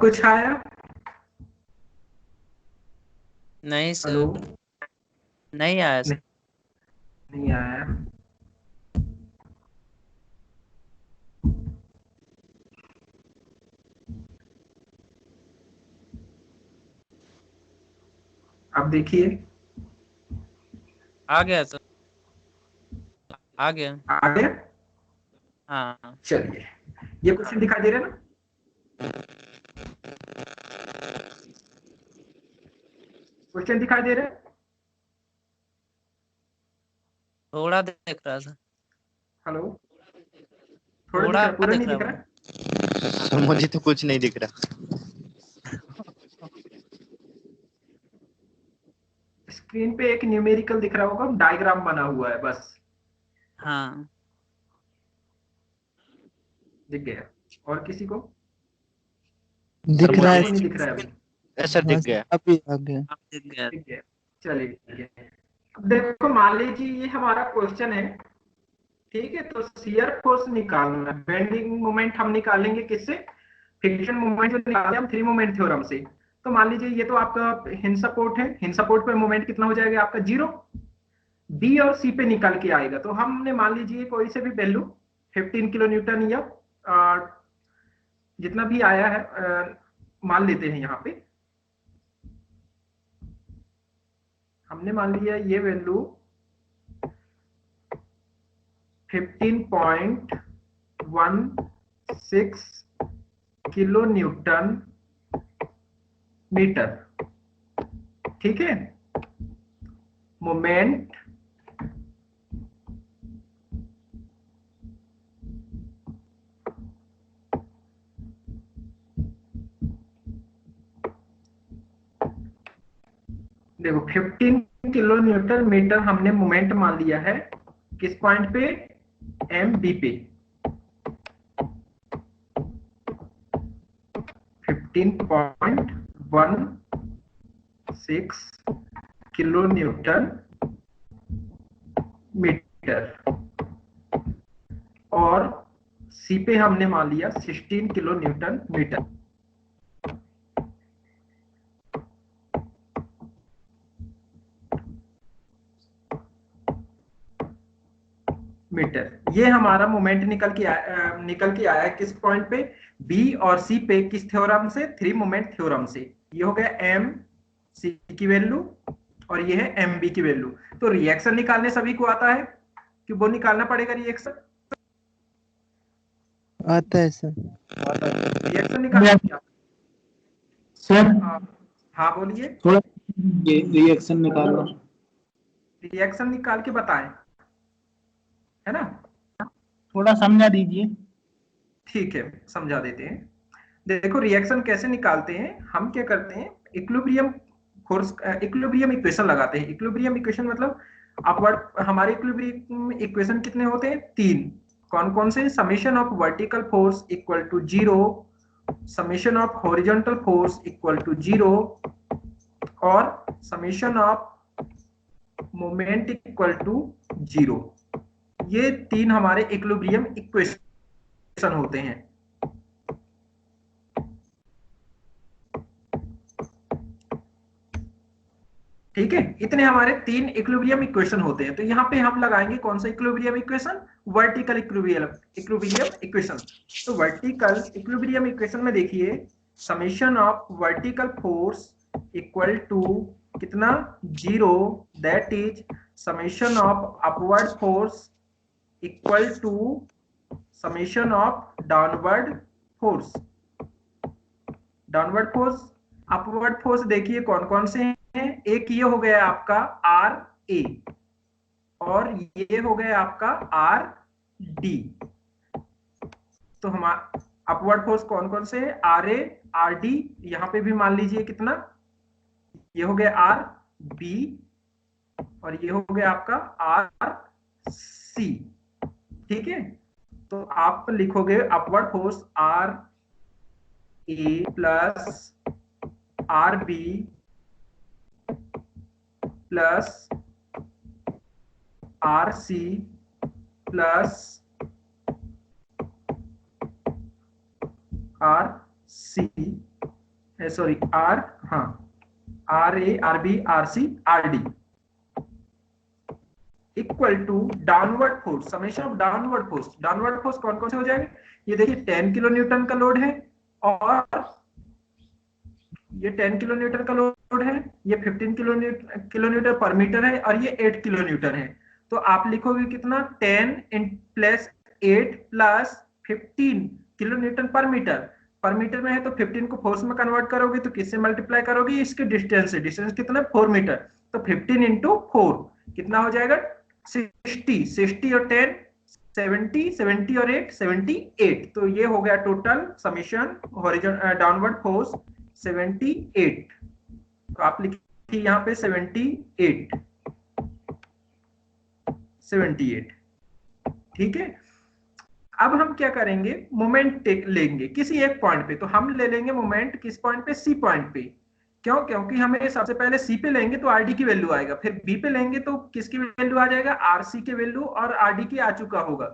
कुछ आया? नहीं हेलो? सर, नहीं आया सर। नहीं, नहीं आया। अब देखिए, आ गया सर, आ गया। आ गया। हाँ चलिए, ये क्वेश्चन दिखाई दे रहा है ना? क्वेश्चन दिखाई दे रहा है? थोड़ा दिख रहा सर, हेलो? थोड़ा दिख थोड़ा रहा है, पूरा दिख नहीं रहा दिख रहा मुझे। है? हाँ मुझे तो कुछ नहीं दिख रहा। स्क्रीन पे एक न्यूमेरिकल दिख रहा होगा, डायग्राम बना हुआ है बस। हाँ, दिख गया? और किसी को? सर दिख रहा किसी है। को नहीं दिख रहा है अभी? सर हाँ दिख गया। अभी आ गया। अब दिख गया। दिख गया। चलिए, ठीक है। अब देखो, मान लीजिए ये हमारा क्वेश्चन है, ठीक है? तो शियर फोर्स निकालना है। बेंडिंग मोमेंट हम निकालेंगे किससे? फ्रिक्शन मोमेंट जो निकाले हम थ्री मोमेंट थ्योरम से। तो मान लीजिए ये तो आपका हिंज सपोर्ट है, हिंज सपोर्ट पे मोमेंट कितना हो जाएगा आपका? 0। बी और सी पे निकल के आएगा, तो हमने मान लीजिए कोई से भी वैल्यू 15 किलो न्यूटन या जितना भी आया है मान लेते हैं। यहाँ पे हमने मान लिया ये वैल्यू 15.16 किलो न्यूटन मीटर, ठीक है? मोमेंट देखो, 15 किलो न्यूटन मीटर हमने मोमेंट मान लिया है किस पॉइंट पे? एम बी पे। 15.16 किलो न्यूटन मीटर, और सी पे हमने मान लिया 16 किलो न्यूटन मीटर। मीटर, ये हमारा मोमेंट निकल के आया है किस पॉइंट पे? बी और सी पे। किस थ्योरम से? थ्री मोमेंट थ्योरम से। ये हो गया एम सी की वैल्यू और ये है एम बी की वैल्यू। तो रिएक्शन निकालने सभी को आता है कि वो निकालना पड़ेगा रिएक्शन? आता है सर। रिएक्शन निकालना क्या? सर हाँ बोलिए। थोड़ा ये रिएक्शन निकालो। रिएक्शन निकाल के बताएं, है ना? थोड़ा समझा दीजिए। ठीक है, समझा देते हैं। देखो, रिएक्शन कैसे निकालते हैं? हम क्या करते हैं, इक्विलिब्रियम फोर्स, इक्विलिब्रियम इक्वेशन लगाते हैं। इक्विलिब्रियम इक्वेशन मतलब अपवर्ड, हमारे इक्विलिब्रियम इक्वेशन कितने होते हैं? 3। कौन कौन से? Summation of vertical force equal to 0, summation of horizontal force equal to 0, और summation of moment equal to 0। ये 3 हमारे इक्विलिब्रियम इक्वेशन होते हैं। ठीक है, इतने हमारे 3 इक्विलिब्रियम इक्वेशन होते हैं। तो यहाँ पे हम लगाएंगे कौन सा equilibrium equation? Vertical equilibrium equation. तो वर्टिकल इक्विलिब्रियम इक्वेशन में देखिए, summation of vertical force equal to कितना? 0, that is summation of upward force equal to summation of downward force. Downward force, upward force देखिए कौन कौन से हैं? एक ये हो गया आपका आर ए, और ये हो गया आपका आर डी। तो हमारा अपवर्ड फोर्स कौन कौन से है? R A, R D. यहां पे भी मान लीजिए कितना, ये हो गया आर बी, और ये हो गया आपका आर सी। ठीक है, तो आप लिखोगे upward force R A plus R B plus R C plus R C sorry R, हाँ R A, R B, R C, R D equal to downward force, summation of downward force. Downward force कौन कौन से हो जाएंगे? ये देखिए 10 kilo Newton का load है, और ये 10 किलो न्यूटन का लोड है, ये 15 किलो न्यूटन पर मीटर है, और ये 8 किलो न्यूटन है। तो आप लिखोगे कितना, 10 प्लस 8 प्लस 15 किलो न्यूटन पर मीटर। पर मीटर में है तो 15 को फोर्स में कन्वर्ट करोगे तो किससे मल्टीप्लाई करोगे? इसके डिस्टेंस से। डिस्टेंस कितना? 4 मीटर। तो 15 इंटू 4 कितना हो जाएगा? 60। 60 और 10 70, 70 और 8 78। तो ये हो गया total summation horizontal downward force 78। तो आप लिखिए यहाँ पे 78 78। ठीक है, अब हम क्या करेंगे, मोमेंट लेंगे किसी एक पॉइंट पे। तो हम ले लेंगे मोमेंट किस पॉइंट पे? सी पॉइंट पे। क्यों? क्योंकि हमें सबसे पहले सी पे लेंगे तो आरडी की वैल्यू आएगा, फिर बी पे लेंगे तो किसकी वैल्यू आ जाएगा? आरसी की वैल्यू, और आरडी की आ चुका होगा।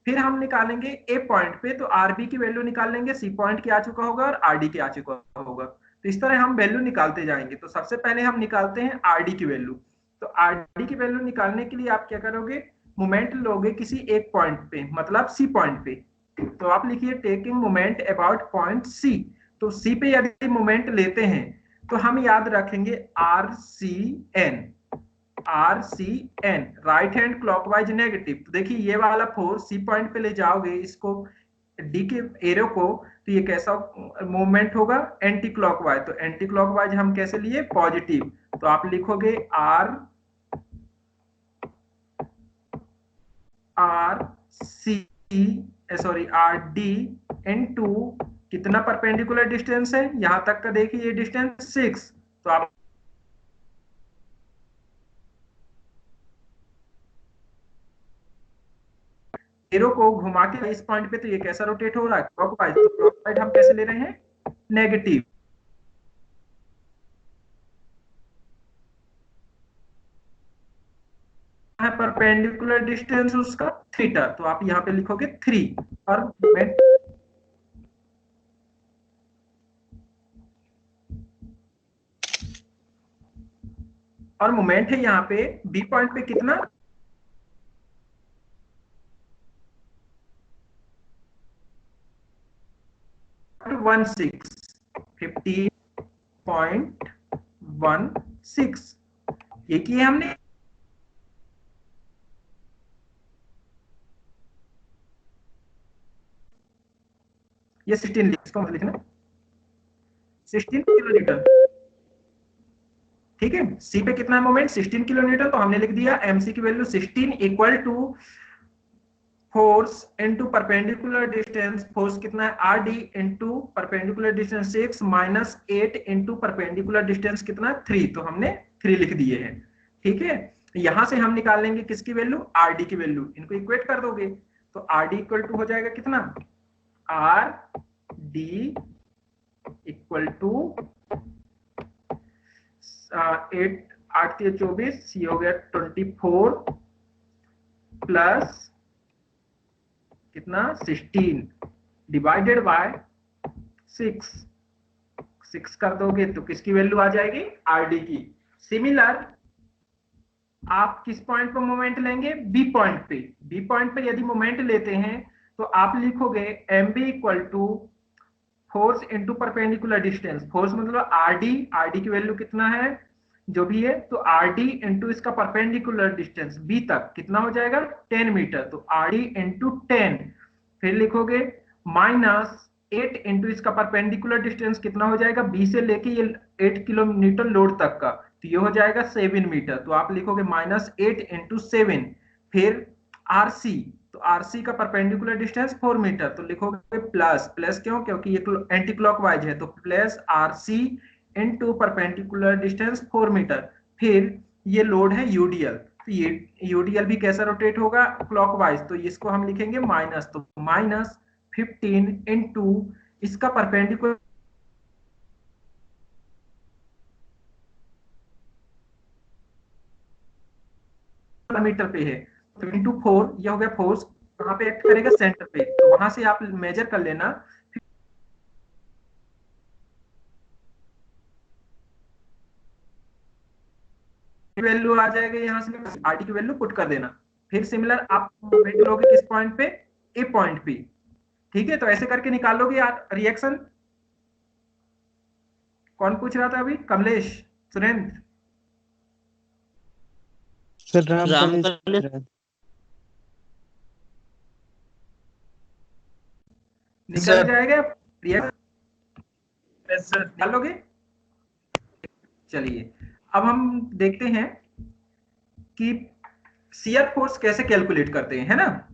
फिर हम निकालेंगे ए पॉइंट पे तो आरबी की वैल्यू निकाल लेंगे, सी पॉइंट की आ चुका होगा और आरडी की आ चुका होगा। तो इस तरह हम वैल्यू निकालते जाएंगे। तो सबसे पहले हम निकालते हैं आरडी की वैल्यू। तो आरडी की वैल्यू निकालने के लिए आप क्या करोगे? मोमेंट लोगे किसी एक पॉइंट पे, मतलब सी पॉइंट पे। तो आप लिखिए taking moment about point C. तो सी पे यदि मोमेंट लेते हैं तो हम याद रखेंगे R C N. R C N right hand clockwise negative. तो देखिए ये वाला फोर्स सी पॉइंट पे ले जाओगे इसको, डी के एरो को, तो ये कैसा मूवमेंट होगा? Anti clockwise. तो एंटी क्लॉकवाइज हम कैसे लिए? पॉजिटिव। तो आप लिखोगे R C, sorry R D into कितना परपेंडिकुलर डिस्टेंस है यहां तक का? देखिए ये डिस्टेंस 6। तो आप एरो को घुमा के इस पॉइंट पे, तो ये कैसा रोटेट हो रहा है? क्लॉकवाइज। तो क्लॉकवाइज हम कैसे ले रहे हैं? नेगेटिव। परपेंडिकुलर डिस्टेंस उसका थीटा। तो आप यहाँ पे लिखोगे 3। और मोमेंट है यहाँ पे बी पॉइंट पे कितना? वन 15.16 ये किए हमने। ये 16 इसको मतलब लिखना 16 किलो न्यूटन। ठीक है, सी पे कितना है मोमेंट? 16 kilo Newton. तो हमने लिख दिया एमसी की value 16 equal to force into perpendicular distance. Force कितना है? R D into perpendicular distance 6 minus 8 into perpendicular distance कितना? 3। तो हमने 3 लिख दिए हैं। ठीक है, यहां से हम निकाल लेंगे किसकी वैल्यू? आर डी की वैल्यू। इनको इक्वेट कर दोगे तो आर डी इक्वल टू हो जाएगा कितना? आर डी इक्वल टू 8 8 के 24, ये हो गया 24 प्लस कितना? 16 डिवाइडेड बाय 6। 6 कर दोगे तो किसकी वैल्यू आ जाएगी? आरडी की। सिमिलर आप किस पॉइंट पर मोमेंट लेंगे? बी पॉइंट पे। बी पॉइंट पे यदि मोमेंट लेते हैं तो आप लिखोगे M B equal to force into perpendicular distance. Force मतलब आरडी, आरडी की वैल्यू कितना है जो भी है, तो आरडी इंटू इसका परपेंडिकुलर डिस्टेंस बी तक कितना हो जाएगा? 10 मीटर। तो आरडी इंटू 10, फिर लिखोगे माइनस 8 इंटू इसका परपेंडिकुलर डिस्टेंस कितना हो जाएगा? बी से लेके ये 8 किलो न्यूटन लोड तक का, तो ये हो जाएगा 7 मीटर। तो आप लिखोगे माइनस 8 इंटू 7। फिर आरसी, तो आरसी का परपेंडिकुलर डिस्टेंस 4 मीटर। तो लिखोगे प्लस, प्लस क्यों? क्योंकि ये एंटी क्लॉकवाइज है। तो plus RC into perpendicular distance 4 metre. फिर ये लोड है यूडीएल। तो ये यूडीएल भी कैसा रोटेट होगा? क्लॉकवाइज। तो इसको हम लिखेंगे माइनस। तो माइनस 15 इनटू इसका परपेंडिकुलर मीटर पे है, तो इंटू 4, ये हो गया फोर्स। वहां पे एक्ट करेगा सेंटर पे, तो वहां से आप मेजर कर लेना। वैल्यू आ जाएगा, यहाँ से आर डी की वैल्यू पुट कर देना। फिर सिमिलर आप वेट लोगे किस पॉइंट पे, ए पॉइंट पे। ठीक है, तो ऐसे करके निकालोगे यार रिएक्शन। कौन पूछ रहा था अभी, कमलेश, सुरेंद्र? Sir Ram Ram college. निकल जाएगा रिएक्शन, निकालोगे। चलिए अब हम देखते हैं कि शियर फोर्स कैसे कैलकुलेट करते हैं, है ना।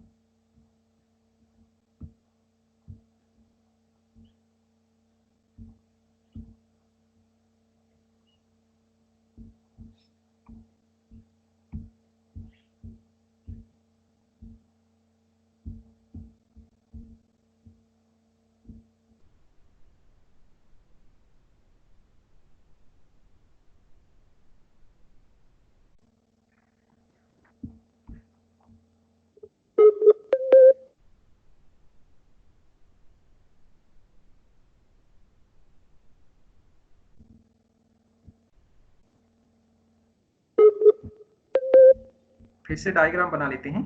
फिर से डायग्राम बना लेते हैं।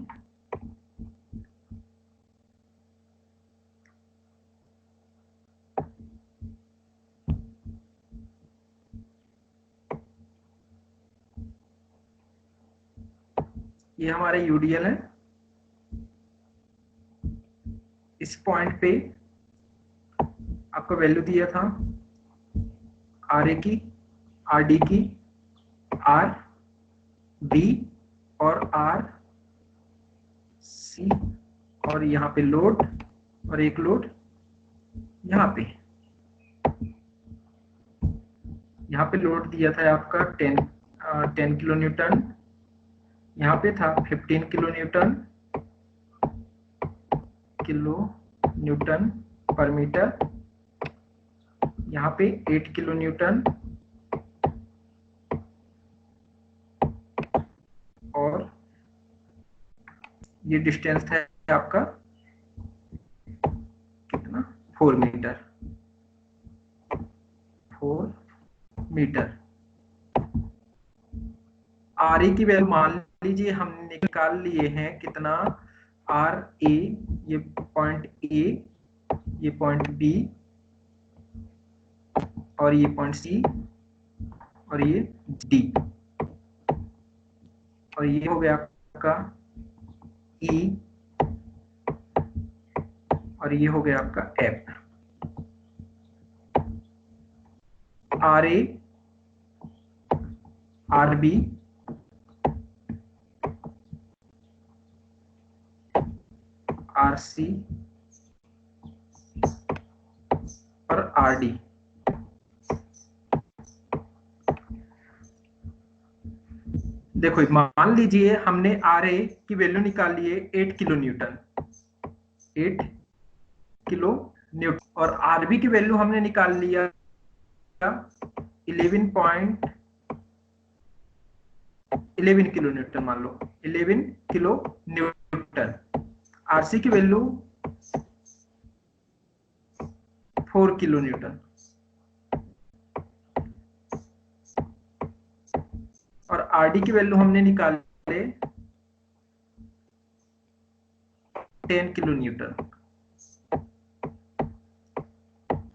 ये हमारे यूडीएल है। इस पॉइंट पे आपको वैल्यू दिया था आर ए की, आर डी की, आर बी और आर सी, और यहाँ पे लोड और एक लोड यहाँ पे। यहाँ पे लोड दिया था आपका 10 किलो न्यूटन, यहाँ पे था 15 किलो न्यूटन पर मीटर, यहाँ पे 8 किलो न्यूटन, और ये डिस्टेंस था आपका कितना, 4 मीटर, 4 मीटर। आर ए की वैल्यू मान लीजिए हमने निकाल लिए हैं कितना, आर ए, ये पॉइंट ए, ये पॉइंट बी, और ये पॉइंट सी, और ये डी, और ये हो गया आपका ई, और ये हो गया आपका F. R A, R B, R C और आर डी। देखो मान लीजिए हमने आर ए की वैल्यू निकाल ली है 8 किलो न्यूटन, 8 किलो न्यूटन, और आर बी की वैल्यू हमने निकाल लिया 11 किलो न्यूटन, मान लो 11 किलो न्यूटन। आरसी की वैल्यू 4 किलो न्यूटन, और आरडी की वैल्यू हमने निकाले 10 किलो न्यूटन।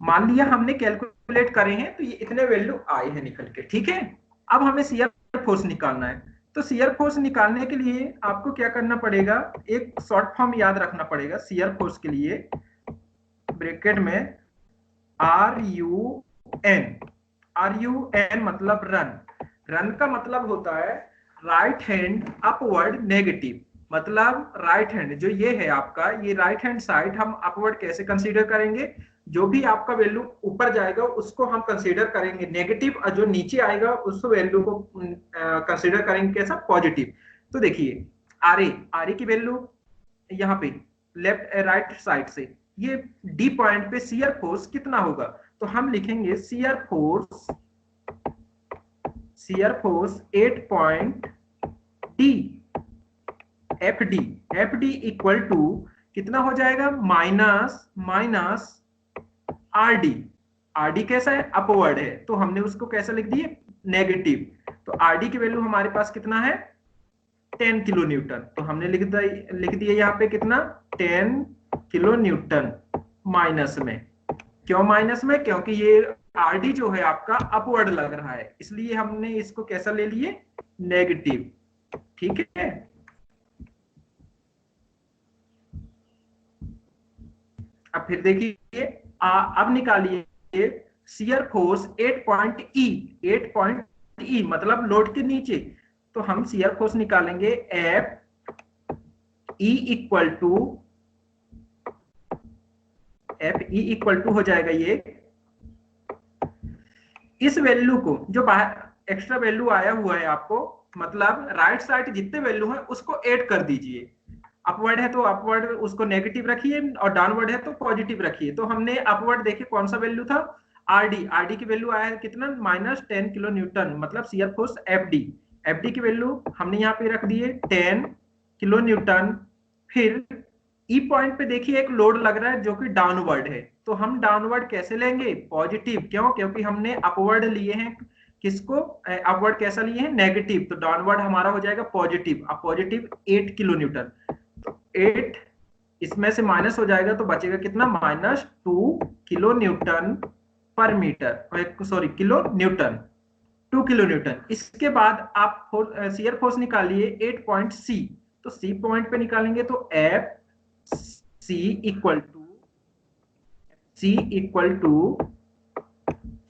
मान लिया हमने कैलकुलेट करे हैं, तो ये इतने वैल्यू आए हैं निकल के। ठीक है, अब हमें शियर फोर्स निकालना है। तो शियर फोर्स निकालने के लिए आपको क्या करना पड़ेगा, एक शॉर्ट फॉर्म याद रखना पड़ेगा शियर फोर्स के लिए। ब्रैकेट में आर यू एन मतलब रन। रन का मतलब होता है राइट हैंड अपवर्ड नेगेटिव, मतलब राइट हैंड जो ये है आपका, ये राइट हैंड साइड हम अपवर्ड कैसे कंसीडर करेंगे, जो भी आपका वैल्यू ऊपर जाएगा उसको हम कंसीडर करेंगे नेगेटिव, और जो नीचे आएगा उस वैल्यू को कंसीडर करेंगे कैसा, पॉजिटिव। तो देखिए आर ए की वैल्यू यहाँ पे लेफ्ट राइट साइड से, ये डी पॉइंट पे शियर फोर्स कितना होगा, तो हम लिखेंगे shear force 8 point D F D equal to कितना हो जाएगा, माइनस आर डी कैसा है, अपवर्ड है, तो हमने उसको कैसे लिख दिए, नेगेटिव। तो आरडी की वैल्यू हमारे पास कितना है 10 किलो न्यूटन। तो हमने लिख दिया यहाँ पे कितना 10 किलो न्यूटन माइनस में। क्यों माइनस में? क्योंकि ये आरडी जो है आपका अपवर्ड लग रहा है, इसलिए हमने इसको कैसा ले लिए नेगेटिव। ठीक है, अब फिर देखिए अब निकालिए शियर फोर्स 8 पॉइंट ई मतलब लोड के नीचे। तो हम शियर फोर्स निकालेंगे एफ ई इक्वल टू हो जाएगा ये, इस वैल्यू को जो बाहर एक्स्ट्रा वैल्यू आया हुआ है आपको, मतलब राइट साइड जितने वैल्यू है उसको ऐड कर दीजिए। अपवर्ड है तो अपवर्ड उसको नेगेटिव रखिए और डाउनवर्ड है तो पॉजिटिव रखिए। तो हमने अपवर्ड देखे कौन सा वैल्यू था आरडी की वैल्यू आया है कितना -10 किलो न्यूटन, मतलब शियर फोर्स एफडी की वैल्यू हमने यहाँ पे रख दिए 10 किलो न्यूटन। फिर ई पॉइंट पे देखिए एक लोड लग रहा है जो कि डाउनवर्ड है, तो हम डाउनवर्ड कैसे लेंगे पॉजिटिव। क्यों? क्योंकि हमने अपवर्ड लिए हैं किसको, अपवर्ड कैसा लिए हैं नेगेटिव, तो डाउनवर्ड हमारा हो जाएगा पॉजिटिव। अब पॉजिटिव 8 किलो न्यूटन, तो 8 इसमें से माइनस हो जाएगा तो बचेगा कितना -2 किलो न्यूटन पर metre, sorry kilo newton, 2 kilo newton. इसके बाद आप शियर फोर्स निकालिए 8 पॉइंट सी। तो सी पॉइंट पे निकालेंगे तो एफ सी इक्वल टू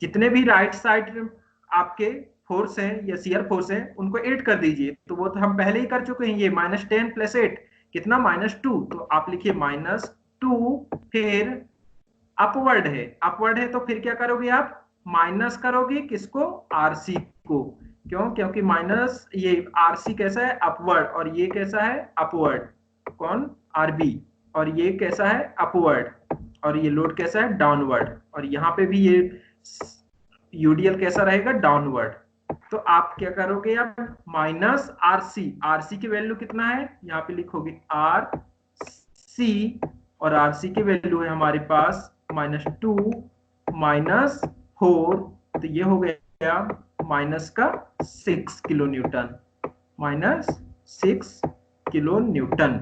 जितने भी राइट साइड आपके फोर्स हैं या शियर फोर्स हैं उनको ऐड कर दीजिए। तो वो तो हम पहले ही कर चुके हैं, ये -10 + 8 कितना -2। तो आप लिखिए -2, फिर अपवर्ड है तो फिर क्या करोगे आप माइनस करोगे किसको आरसी को। क्यों? क्योंकि माइनस ये आरसी कैसा है अपवर्ड और ये कैसा है अपवर्ड, कौन आरबी, और ये कैसा है अपवर्ड और ये लोड कैसा है डाउनवर्ड, और यहाँ पे भी ये यूडीएल कैसा रहेगा डाउनवर्ड। तो आप क्या करोगे आप माइनस आरसी की वैल्यू कितना है यहाँ पे लिखोगे आर सी, और आरसी की वैल्यू है हमारे पास -2 -4, तो ये हो गया -6 किलो न्यूटन, -6 किलो न्यूटन।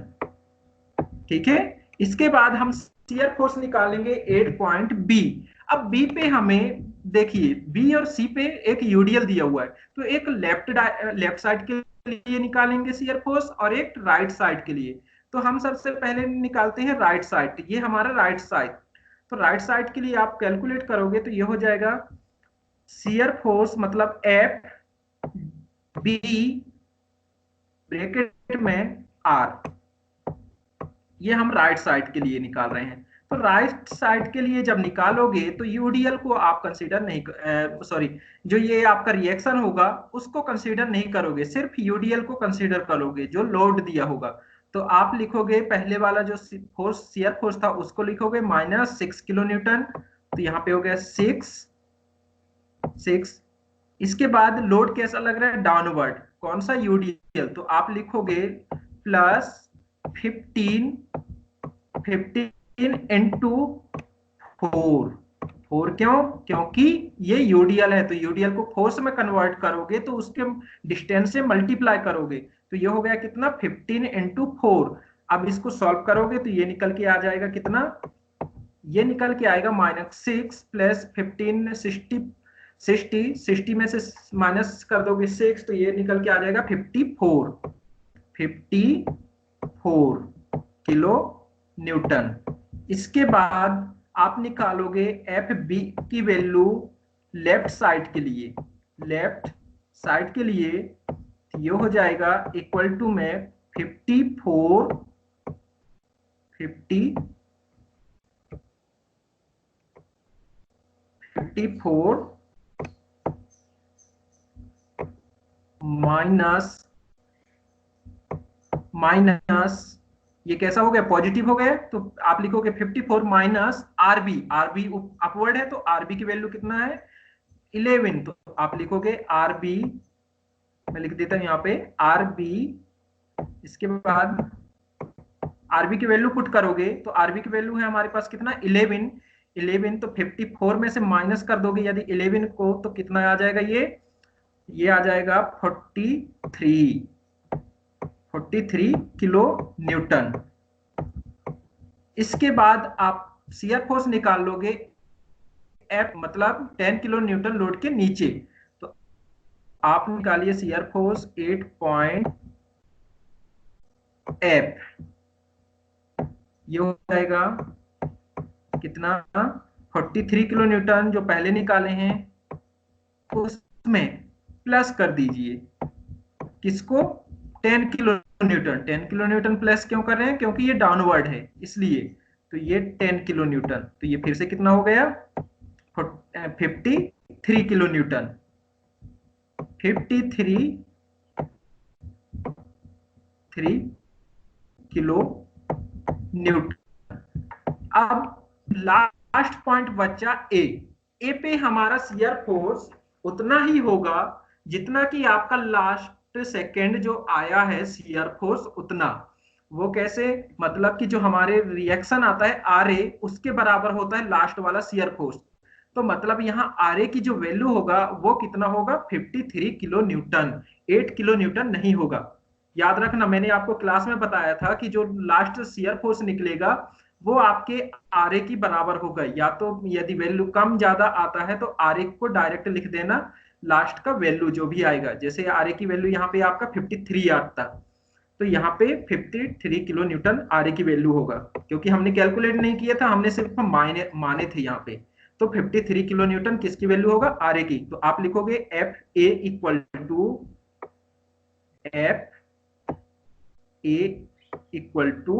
ठीक है, इसके बाद हम शियर फोर्स निकालेंगे 8 पॉइंट बी। अब बी पे हमें देखिए बी और सी पे एक यूडीएल दिया हुआ है, तो एक लेफ्ट साइड के लिए निकालेंगे शियर फोर्स और एक राइट साइड के लिए। तो हम सबसे पहले निकालते हैं राइट साइड, ये हमारा राइट साइड। तो राइट साइड के लिए आप कैलकुलेट करोगे तो ये हो जाएगा शियर फोर्स मतलब एफ बी ब्रैकेट में आर, ये हम राइट साइड के लिए निकाल रहे हैं। तो राइट साइड के लिए जब निकालोगे तो यूडीएल को आप कंसीडर नहीं, सॉरी जो ये आपका रिएक्शन होगा उसको कंसीडर नहीं करोगे, सिर्फ यूडीएल को कंसीडर करोगे जो लोड दिया होगा। तो आप लिखोगे पहले वाला जो फोर्स शियर फोर्स था उसको लिखोगे -6 किलो न्यूटन, तो यहाँ पे हो गया 6। इसके बाद लोड कैसा लग रहा है डाउनवर्ड, कौन सा यूडीएल, तो आप लिखोगे +15 into 4। क्यों? क्योंकि ये यूडीएल है, तो यूडीएल को फोर्स में कन्वर्ट करोगे तो उसके डिस्टेंस से मल्टीप्लाई करोगे, तो ये हो गया कितना 15 into 4। अब इसको सॉल्व करोगे तो ये निकल के आ जाएगा कितना, ये निकल के आएगा -6 + 15 60 में से माइनस कर दोगे 6, तो ये निकल के आ जाएगा 54 किलो न्यूटन। इसके बाद आप निकालोगे एफ बी की वैल्यू लेफ्ट साइड के लिए, ये हो जाएगा इक्वल टू में 54 माइनस ये कैसा हो गया पॉजिटिव हो गया, तो आप लिखोगे 54 माइनस आरबी अपवर्ड है तो आरबी की वैल्यू कितना है 11, तो आप लिखोगे आरबी, मैं लिख देता हूं यहाँ पे आरबी। इसके बाद आरबी की वैल्यू पुट करोगे तो आरबी की वैल्यू है हमारे पास कितना 11, तो 54 में से माइनस कर दोगे यदि 11 को, तो कितना आ जाएगा ये ये आ जाएगा 43 किलो न्यूटन। इसके बाद आप शियर फोर्स निकाल लोगे एफ, मतलब 10 किलो न्यूटन लोड के नीचे। तो आप निकालिए शियर फोर्स 8 पॉइंट एफ, ये हो जाएगा कितना, 43 किलो न्यूटन जो पहले निकाले हैं उसमें प्लस कर दीजिए किसको, 10 kilo Newton. 10 kilo Newton plus क्यों कर रहे हैं, क्योंकि ये डाउनवर्ड है इसलिए। तो ये 10 किलो न्यूटन, तो ये फिर से कितना हो गया, 53 किलो न्यूटन। 53 kilo Newton. अब लास्ट पॉइंट बचा ए। ए पे हमारा शियर फोर्स उतना ही होगा जितना कि आपका लास्ट सेकेंड जो आया है शियर फोर्स उतना। वो कैसे, मतलब कि जो हमारे रिएक्शन आता है आर ए, उसके बराबर होता है लास्ट वाला शियर फोर्स। तो मतलब यहाँ आर ए की जो वैल्यू होगा वो कितना होगा, 53 किलो न्यूटन, 8 किलो न्यूटन नहीं होगा। याद रखना, मैंने आपको क्लास में बताया था कि जो लास्ट शियर फोर्स निकलेगा वो आपके आर ए की बराबर होगा। या तो यदि वैल्यू कम ज्यादा आता है तो आर ए को डायरेक्ट लिख देना, लास्ट का वैल्यू जो भी आएगा। जैसे आर ए की वैल्यू यहाँ पे आपका 53 आता, तो यहाँ पे 53 किलो न्यूटन आर ए की वैल्यू होगा, क्योंकि हमने कैलकुलेट नहीं किया था, हमने सिर्फ माने थे यहाँ पे। तो 53 किलो न्यूटन किसकी वैल्यू होगा, आर ए की। तो आप लिखोगे F A equal to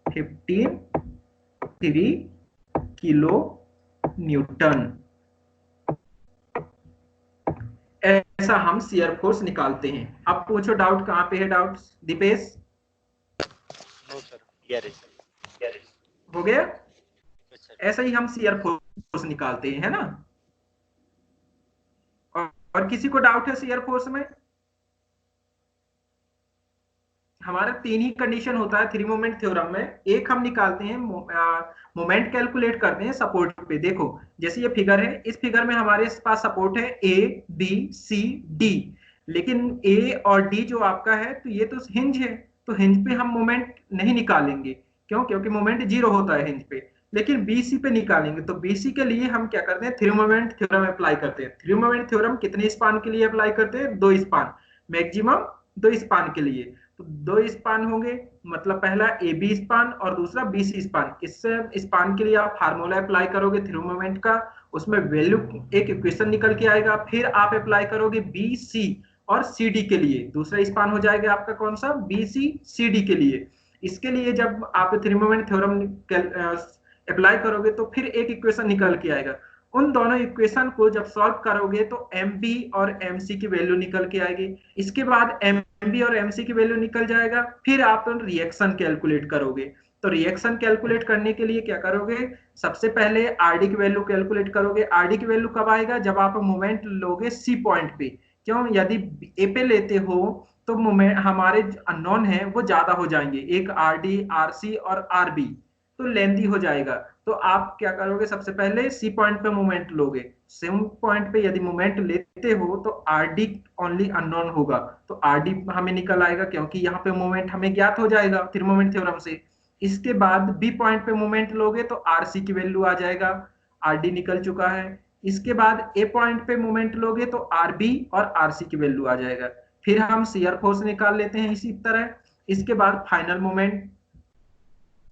53 kilo newton. ऐसा हम शियर फोर्स निकालते हैं। अब पूछो डाउट कहां पे है, doubt Deepesh? No sir, clear है। हो गया? Yes, sir. ऐसा ही हम शियर फोर्स निकालते हैं, है ना। और किसी को डाउट है शियर फोर्स में? हमारा 3 ही कंडीशन होता है 3 मोमेंट थ्योरम में। एक हम निकालते हैं मोमेंट कैलकुलेट करते हैं सपोर्ट पे। देखो जैसे ये फिगर है, इस फिगर में हमारे पास सपोर्ट है ए बी सी डी, लेकिन ए और डी जो आपका है तो ये तो हिंज है, तो हिंज पे हम मोमेंट नहीं निकालेंगे। क्यों? क्योंकि मोमेंट 0 होता है हिंज पे। लेकिन बीसी पे निकालेंगे, तो बीसी के लिए हम क्या करते हैं, 3 मोमेंट थ्योरम अप्लाई करते हैं। 3 मोमेंट थ्योरम कितने स्पान के लिए अप्लाई करते हैं, 2 स्पान, मैक्सिमम 2 स्पान के लिए। तो 2 स्पान होंगे, मतलब पहला ए बी स्पान और दूसरा बी सी स्पान। इससे स्पान के लिए आप फार्मूला अप्लाई करोगे थ्रू मोमेंट का, उसमें वैल्यू एक इक्वेशन निकल के आएगा। फिर आप अप्लाई करोगे बी सी और सी डी के लिए, दूसरा स्पान हो जाएगा आपका कौन सा, बी सी सी डी के लिए। इसके लिए जब आप थ्रू मोमेंट थ्योरम अप्लाई करोगे तो फिर एक इक्वेशन निकल के आएगा। उन दोनों इक्वेशन को जब सॉल्व करोगे तो एम बी और एम सी की वैल्यू निकल के आएगी। इसके बाद एम बी और एम सी की वैल्यू निकल जाएगा, फिर आप रिएक्शन कैलकुलेट करोगे। तो रिएक्शन कैलकुलेट करने के लिए क्या करोगे, सबसे पहले आरडी की वैल्यू कैलकुलेट करोगे। आरडी की वैल्यू कब आएगा, जब आप मोमेंट लोगे सी पॉइंट पे। क्यों? यदि ए पे लेते हो तो मोमेंट हमारे अननोन है वो ज्यादा हो जाएंगे, एक आरडी आरसी और आरबी, तो लेंथी हो जाएगा। तो आप क्या करोगे, सबसे पहले सी पॉइंट पे मोमेंट लोगे। सेम पॉइंट पे यदि मोमेंट लेते हो तो आरडी ओनली अननोन होगा, तो आरडी हमें निकल आएगा, क्योंकि यहाँ पे मोमेंट हमें ज्ञात हो जाएगा थ्री मोमेंट थ्योरम से। इसके बाद बी पॉइंट पे मोमेंट लोगे तो आरसी की वैल्यू आ जाएगा, आरडी निकल चुका है। इसके बाद ए पॉइंट पे मोमेंट लोगे तो आरबी और आरसी की वैल्यू आ जाएगा। फिर हम शियर फोर्स निकाल लेते हैं इसी तरह। इसके बाद final moment,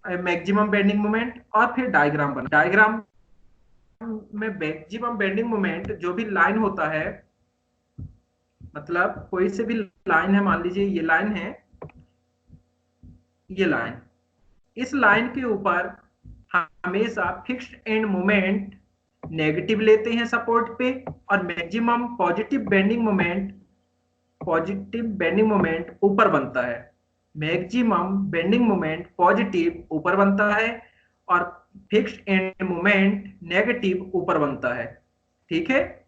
maximum bending moment, और फिर डायग्राम बना। डायग्राम में मैक्सिमम बेंडिंग मोमेंट जो भी लाइन होता है, मतलब कोई से भी लाइन है, मान लीजिए ये लाइन है, ये लाइन, इस लाइन के ऊपर हमेशा फिक्स्ड एंड मोमेंट नेगेटिव लेते हैं सपोर्ट पे, और मैक्सिमम पॉजिटिव बेंडिंग मोमेंट ऊपर बनता है। मैक्सिमम बेंडिंग मोमेंट पॉजिटिव ऊपर बनता है और फिक्स्ड एंड मोमेंट नेगेटिव ऊपर बनता है। ठीक है,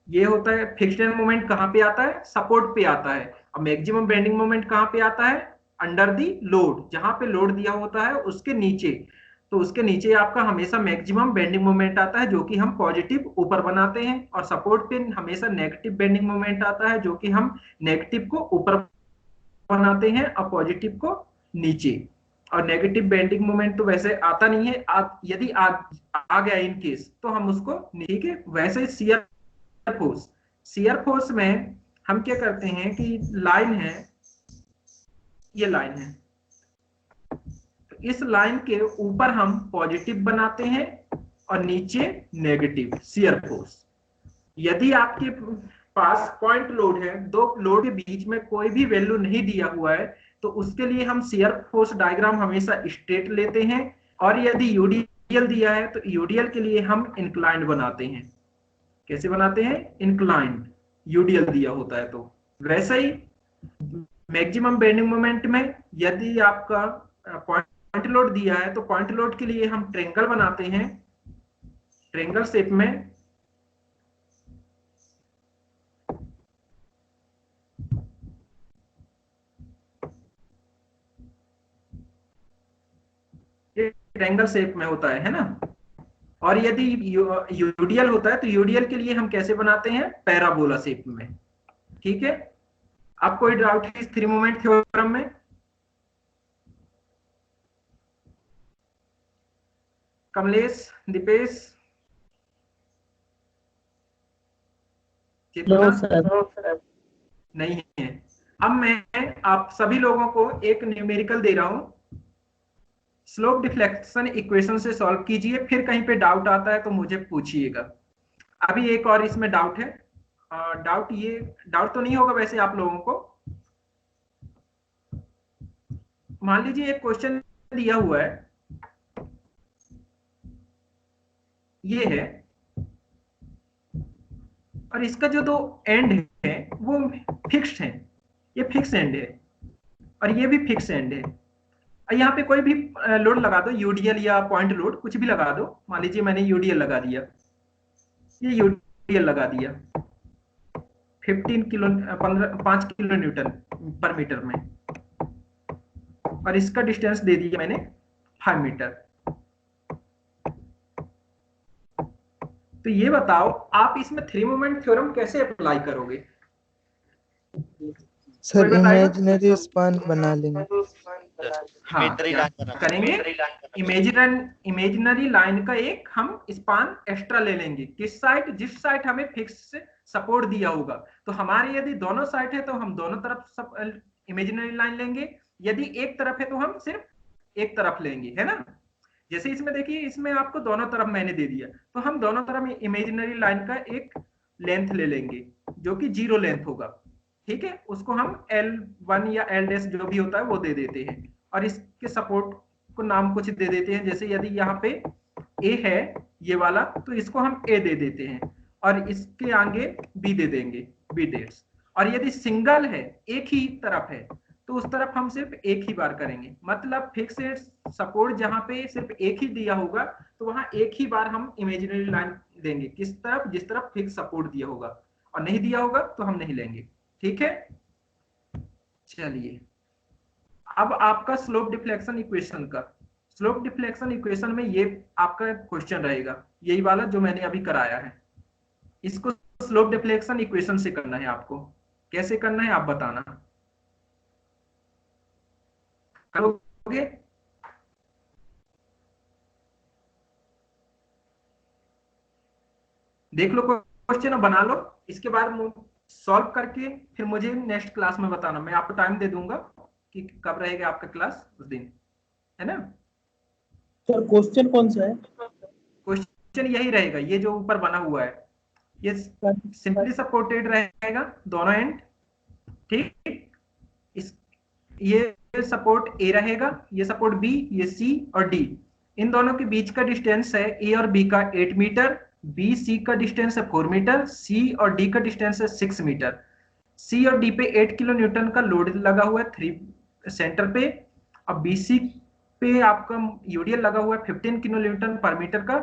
ये होता है। फिक्स्ड एंड मोमेंट कहां पे आता है, सपोर्ट पे आता है। और मैक्सिमम बेंडिंग मोमेंट कहां पे आता है, अंडर दी लोड, जहां पे लोड दिया होता है उसके नीचे। तो उसके नीचे आपका हमेशा मैक्सिमम बेंडिंग मोमेंट आता है, जो कि हम पॉजिटिव ऊपर बनाते हैं, और सपोर्ट पे हमेशा नेगेटिव बेंडिंग मोमेंट आता है, जो कि हम नेगेटिव को ऊपर बनाते हैं और पॉजिटिव को नीचे। और नेगेटिव बेंडिंग मोमेंट तो वैसे आता नहीं है, यदि आ गया इन केस तो हम उसको, ठीक है। वैसे शियर फोर्स में हम क्या करते हैं कि लाइन है, ये लाइन है, तो इस लाइन के ऊपर हम पॉजिटिव बनाते हैं और नीचे नेगेटिव शियर फोर्स। यदि आपके पास पॉइंट लोड है, दो लोड के बीच में कोई भी वैल्यू नहीं दिया हुआ है, तो उसके लिए हम शियर फोर्स डायग्राम हमेशा स्ट्रेट लेते हैं, और यदि यूडीएल दिया है तो यूडीएल के लिए हम इंक्लाइंड बनाते हैं। कैसे बनाते हैं? इंक्लाइंड, यूडीएल दिया होता है तो। वैसे ही मैक्सिमम बेंडिंग मोमेंट में यदि आपका पॉइंट लोड दिया है तो पॉइंट लोड के लिए हम ट्रेंगल बनाते हैं, ट्रेंगल शेप में। ट्रायंगल शेप में होता है ना। और यदि यूडीएल होता है तो यूडीएल के लिए हम कैसे बनाते हैं? पैराबोला शेप में। ठीक है, अब कोई डाउट है इस थ्री मोमेंट थ्योरम में? कमलेश, दीपेश, नहीं है। अब मैं आप सभी लोगों को एक न्यूमेरिकल दे रहा हूं, स्लोप डिफ्लेक्शन इक्वेशन से सॉल्व कीजिए, फिर कहीं पे डाउट आता है तो मुझे पूछिएगा। अभी एक और इसमें डाउट है, डाउट तो नहीं होगा वैसे आप लोगों को। मान लीजिए एक क्वेश्चन दिया हुआ है, ये है, और इसका जो दो एंड है वो फिक्स्ड है, ये फिक्स एंड है और ये भी फिक्स एंड है। यहाँ पे कोई भी लोड लगा दो, यूडीएल या पॉइंट लोड कुछ भी लगा दो। मान लीजिए मैंने यूडीएल लगा दिया, ये यूडीएल लगा दिया 5 किलो न्यूटन पर मीटर में, और इसका डिस्टेंस दे दिया मैंने 5 मीटर। तो ये बताओ आप इसमें थ्री मोमेंट थ्योरम कैसे अप्लाई करोगे? सर इमेजिनरी स्पान बना लेंगे। हाँ, करेंगे। इमेजिनरी लाइन का एक हम स्पान एक्स्ट्रा ले लेंगे। किस साइड? जिस साइड हमें फिक्स सपोर्ट दिया होगा। तो हमारे यदि दोनों साइड है तो हम दोनों तरफ इमेजिनरी लाइन लेंगे, यदि एक तरफ है तो हम सिर्फ एक तरफ लेंगे, है ना। जैसे इसमें देखिए, इसमें आपको दोनों तरफ मैंने दे दिया, तो हम दोनों तरफ इमेजिनरी लाइन का एक लेंथ ले लेंगे जो कि 0 लेंथ होगा। ठीक है, उसको हम L1 या L' जो भी होता है वो दे देते हैं, और इसके सपोर्ट को नाम कुछ दे देते हैं। जैसे यदि यहाँ पे A है ये वाला, तो इसको हम A दे देते हैं, और इसके आगे B दे देंगे, B'। और यदि सिंगल है, एक ही तरफ है, तो उस तरफ हम सिर्फ एक ही बार करेंगे। मतलब फिक्स सपोर्ट जहां पे सिर्फ एक ही दिया होगा तो वहां एक ही बार हम इमेजिनरी लाइन देंगे। किस तरफ? जिस तरफ फिक्स सपोर्ट दिया होगा, और नहीं दिया होगा तो हम नहीं लेंगे। ठीक है, चलिए अब आपका स्लोप डिफ्लेक्शन इक्वेशन का, स्लोप डिफ्लेक्शन इक्वेशन में ये आपका क्वेश्चन रहेगा, यही वाला जो मैंने अभी कराया है। इसको स्लोप डिफ्लेक्शन इक्वेशन से करना है आपको। कैसे करना है आप बताना, करोगे? देख लो क्वेश्चन, बना लो, इसके बाद सॉल्व करके फिर मुझे नेक्स्ट क्लास में बताना। मैं आपको टाइम दे दूंगा कि कब रहेगा आपका क्लास उस दिन, है ना। सर क्वेश्चन कौन सा है? क्वेश्चन यही रहेगा, ये जो ऊपर बना हुआ है, ये सिंपली सपोर्टेड रहेगा दोनों एंड। ठीक, ये सपोर्ट A रहेगा, ये सपोर्ट B, ये C और D। इन दोनों के बीच का डिस्टेंस है A और B का 8 मीटर, B C का डिस्टेंस है 4 मीटर, C और D का डिस्टेंस है 6 मीटर। C और D पे 8 किलो न्यूटन का लोड लगा हुआ है 3 सेंटर पे, और BC पे आपका यूडीएल लगा हुआ है 15 किलो न्यूटन पर मीटर का,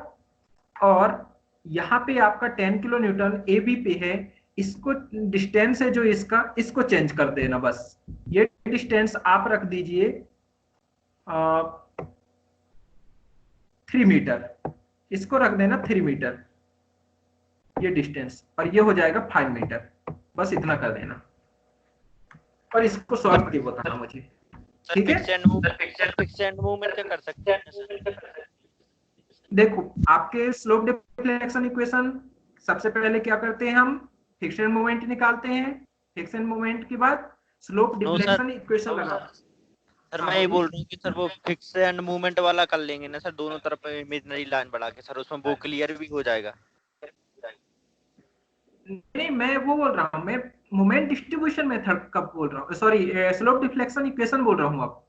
और यहाँ पे आपका 10 किलो न्यूटन AB पे है। इसको डिस्टेंस है जो इसका, इसको चेंज कर देना बस। ये डिस्टेंस आप रख दीजिए 3 मीटर, इसको रख देना 3 मीटर ये डिस्टेंस, और ये हो जाएगा 5 मीटर। बस इतना कर देना और इसको सॉल्व करके बताना मुझे, ठीक है। फिक्स एंड मूवमेंट क्या कर सकते हैं सर? देखो आपके स्लोप डिफ्लेक्शन इक्वेशन, सबसे पहले क्या करते हैं हम, फिक्स एंड मोमेंट निकालते हैं, फिक्स एंड मोमेंट के बाद स्लोप डिफ्लेक्शन इक्वेशन लगाते हैं। सर मैं ये बोल रहा हूँ कि सर वो फिक्स एंड मूवमेंट वाला कर लेंगे ना सर, दोनों तरफ इमेजिनरी लाइन बढ़ा के सर, उसमें वो क्लियर भी हो जाएगा। नहीं मैं वो बोल रहा हूँ, मैं मोमेंट डिस्ट्रीब्यूशन मेथड का बोल रहा हूँ, सॉरी स्लोप डिफ्लेक्शन इक्वेशन बोल रहा हूँ। अब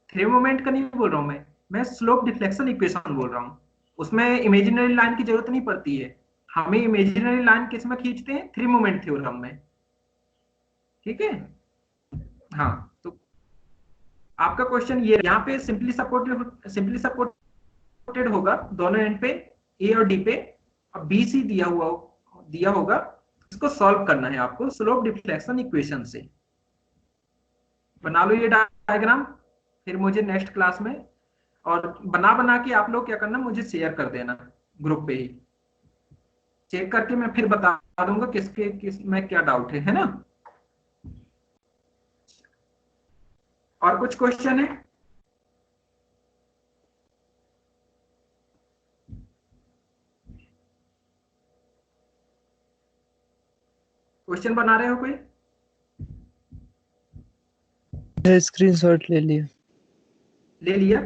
थ्री मोमेंट का नहीं बोल रहा हूँ मैं स्लोप डिफ्लेक्शन इक्वेशन बोल रहा हूँ। उसमें इमेजिनरी लाइन की जरूरत नहीं पड़ती है, हमें इमेजिनरी लाइन किस में खींचते हैं, थ्री मोमेंट थ्योरम में, ठीक है। हाँ तो आपका क्वेश्चन ये यहाँ पे सिंपली सपोर्टेड होगा दोनों एंड पे, ए और डी पे, और बी सी दिया होगा। इसको सॉल्व करना है आपको स्लोप डिफ्लेक्शन इक्वेशन से। बना लो ये डायग्राम, फिर मुझे नेक्स्ट क्लास में, और बना के आप लोग क्या करना, मुझे शेयर कर देना ग्रुप पे ही, चेक करके मैं फिर बता दूंगा किस में क्या डाउट है ना। और कुछ क्वेश्चन है? क्वेश्चन बना रहे हो कोई? स्क्रीनशॉट ले लिया। ले लिया?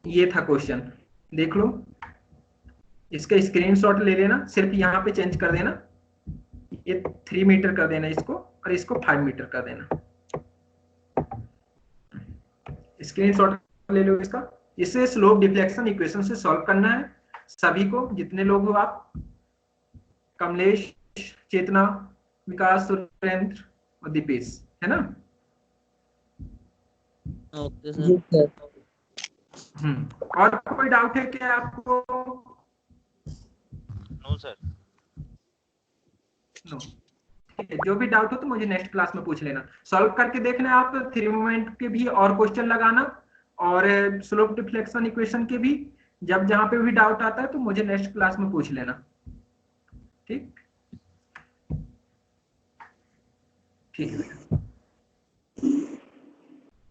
ये था क्वेश्चन, देख लो, इसका स्क्रीनशॉट ले लेना, सिर्फ यहाँ पे चेंज कर देना, ये 3 मीटर कर देना इसको, और इसको 5 मीटर कर देना। स्क्रीनशॉट ले लो इसका। इसे स्लोप डिफ्लेक्शन इक्वेशन से सॉल्व करना है सभी को, जितने लोग हो आप, कमलेश, चेतना, विकास, सुरेंद्र और दीपेश, है ना। Okay sir. और कोई डाउट है क्या आपको? No sir. नो, ठीक है, जो भी डाउट हो तो मुझे नेक्स्ट क्लास में पूछ लेना, सॉल्व करके देखना आप थ्री मोमेंट के भी, और क्वेश्चन लगाना, और स्लोप डिफ्लेक्शन इक्वेशन के भी। जब जहां पे भी डाउट आता है तो मुझे नेक्स्ट क्लास में पूछ लेना, ठीक ठीक है।